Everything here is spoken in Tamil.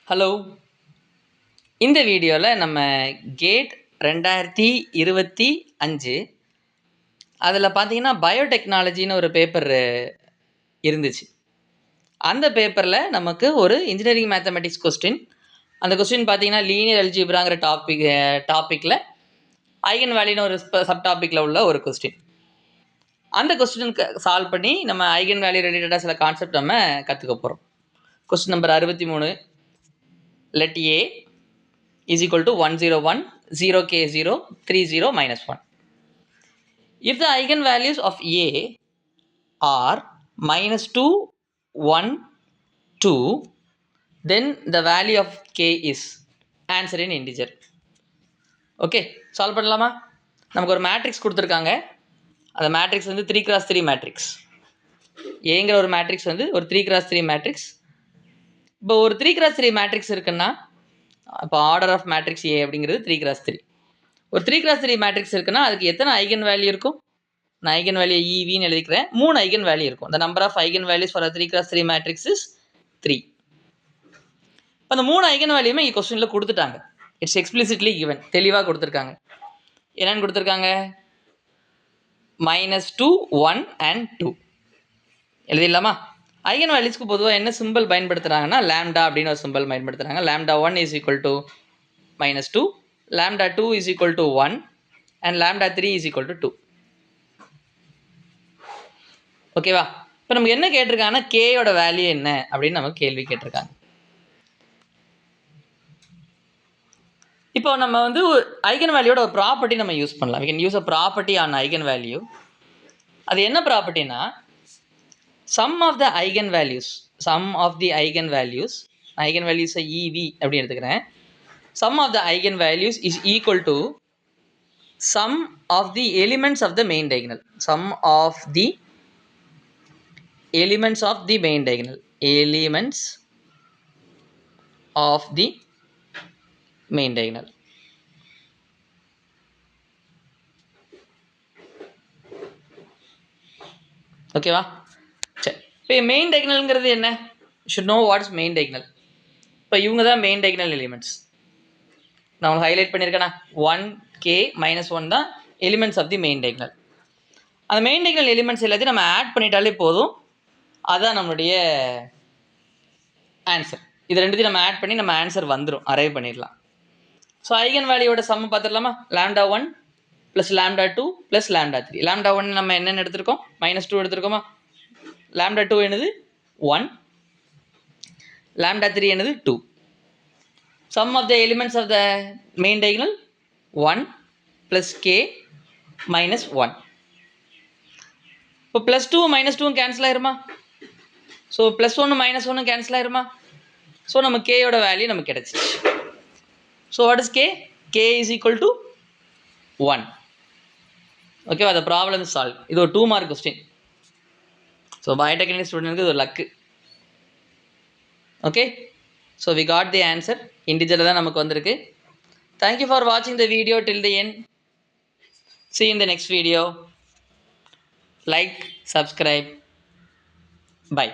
ஹலோ. இந்த வீடியோவில் நம்ம கேட் 2025 அதில் பார்த்தீங்கன்னா பயோடெக்னாலஜின்னு ஒரு பேப்பர் இருந்துச்சு. அந்த பேப்பரில் நமக்கு ஒரு இன்ஜினியரிங் மேத்தமெட்டிக்ஸ் கொஸ்டின். அந்த கொஸ்டின் பார்த்தீங்கன்னா லீனியர் அல்ஜிப்ராங்கிற டாப்பிக்கில் ஐகன் வேல்யூன்னு ஒரு சப் டாப்பிக்கில் உள்ள ஒரு கொஸ்டின். அந்த கொஸ்டினுக்கு சால்வ் பண்ணி நம்ம ஐகன் வேல்யூ ரிலேட்டடாக சில கான்செப்ட் நம்ம கற்றுக்க போகிறோம். Question number 63. let A is equal to 101, 0k0, 30 minus 1. If the eigenvalues of A are minus 2, 1, 2, then the value of K is answer in integer. Okay, solve பண்ணலாமா? நமக்கு ஒரு மேட்ரிக்ஸ் கொடுத்துருக்காங்க. அந்த மேட்ரிக்ஸ் வந்து 3x3 மேட்ரிக்ஸ். ஏங்கிற ஒரு மேட்ரிக்ஸ் வந்து ஒரு 3x3 மேட்ரிக்ஸ். இப்போ ஒரு 3x3 மேட்ரிக்ஸ் இருக்குன்னா, இப்போ ஆர்டர் ஆஃப் மேட்ரிக்ஸ் ஏ அப்படிங்கிறது 3x3. ஒரு 3x3 மேட்ரிக்ஸ் இருக்குன்னா அதுக்கு எத்தனை ஐகன் வேல்யூ இருக்கும்? நான் ஐகன் வேல்யூ ஈவின்னு எழுதிக்கிறேன். 3 ஐகன் வேல்யூ இருக்கும். The number of eigen values for a 3x3 matrix is 3. இப்போ அந்த 3 ஐகன் வேல்யூமே இங்கே கொஸ்டினில் கொடுத்துட்டாங்க. இட்ஸ் எக்ஸ்பிளிசிட்லி கிவன், தெளிவாக கொடுத்துருக்காங்க. என்னென்னு கொடுத்துருக்காங்க? -2, 1 and 2 எழுதிடலாமா? ஐகன் வேல்யூஸ்க்கு பொதுவாக என்ன சிம்பிள் பயன்படுத்துகிறாங்கன்னா லாம்டா அப்படின்னு ஒரு சிம்பிள் பயன்படுத்துகிறாங்க. lambda 1 is equal to -2, lambda 2 is equal to 1 and lambda 3 is equal to 2. ஓகேவா? இப்போ நமக்கு என்ன கேட்டிருக்காங்கன்னா கேயோட வேல்யூ என்ன அப்படின்னு நமக்கு கேள்வி கேட்டிருக்காங்க. இப்போ நம்ம வந்து ஐகன் வேல்யூட ஒரு ப்ராப்பர்ட்டி நம்ம யூஸ் பண்ணலாம். we can use a property on eigen value. அது என்ன ப்ராப்பர்ட்டினா sum of the eigen values EV அப்படி எடுத்துக்கிறேன். sum of the eigen values is equal to sum of the elements of the main diagonal. sum of the elements of the main diagonal. elements of the main diagonal. ஓகேவா? சரி, இப்போ மெயின் டைகனல்ங்கிறது என்ன? Should know what is main diagonal. இப்போ இவங்க தான் மெயின் டைகனல் எலிமெண்ட்ஸ். நான் உங்களுக்கு ஹைலைட் பண்ணியிருக்கேன்னா 1k - 1 தான் elements of the main diagonal. அந்த மெயின் டைகனல் எலிமெண்ட்ஸ் எல்லாத்தையும் நம்ம ஆட் பண்ணிட்டாலே போதும், அதுதான் நம்மளுடைய ஆன்சர். இது ரெண்டுத்தையும் நம்ம ஆட் பண்ணி நம்ம ஆன்சர் வந்துடும், அரைவ் பண்ணிடலாம். ஸோ ஐகன் வேல்யூவோட சம் பார்த்துடலாமா? lambda 1 + lambda 2 + lambda 3. lambda 1 நம்ம என்னென்னு எடுத்திருக்கோம்? -2 எடுத்திருக்கோமா? lambda 2 என்னது? 1. lambda 3 என்னது? 2. sum of the elements of the main diagonal 1 + k - 1. இப்போ +2 -2 கேன்சல் ஆயிருமா? ஸோ +1 -1 கேன்சல் ஆயிருமா? ஸோ நம்ம கேயோட வேல்யூ நமக்கு கிடைச்சிச்சு. So what is K? K is equal to 1. ஓகேவா? அந்த ப்ராப்ளம் சால்வ். இது ஒரு 2 மார்க் கொஸ்டின். ஸோ பயோடெக்னாலஜி ஸ்டூடெண்ட்க்கு இது ஒரு luck. Okay, so we got the answer. இண்டிஜுவலில் தான் நமக்கு வந்திருக்கு. தேங்க்யூ ஃபார் வாட்சிங் the video till the end. See you in the next video. Like, subscribe. Bye.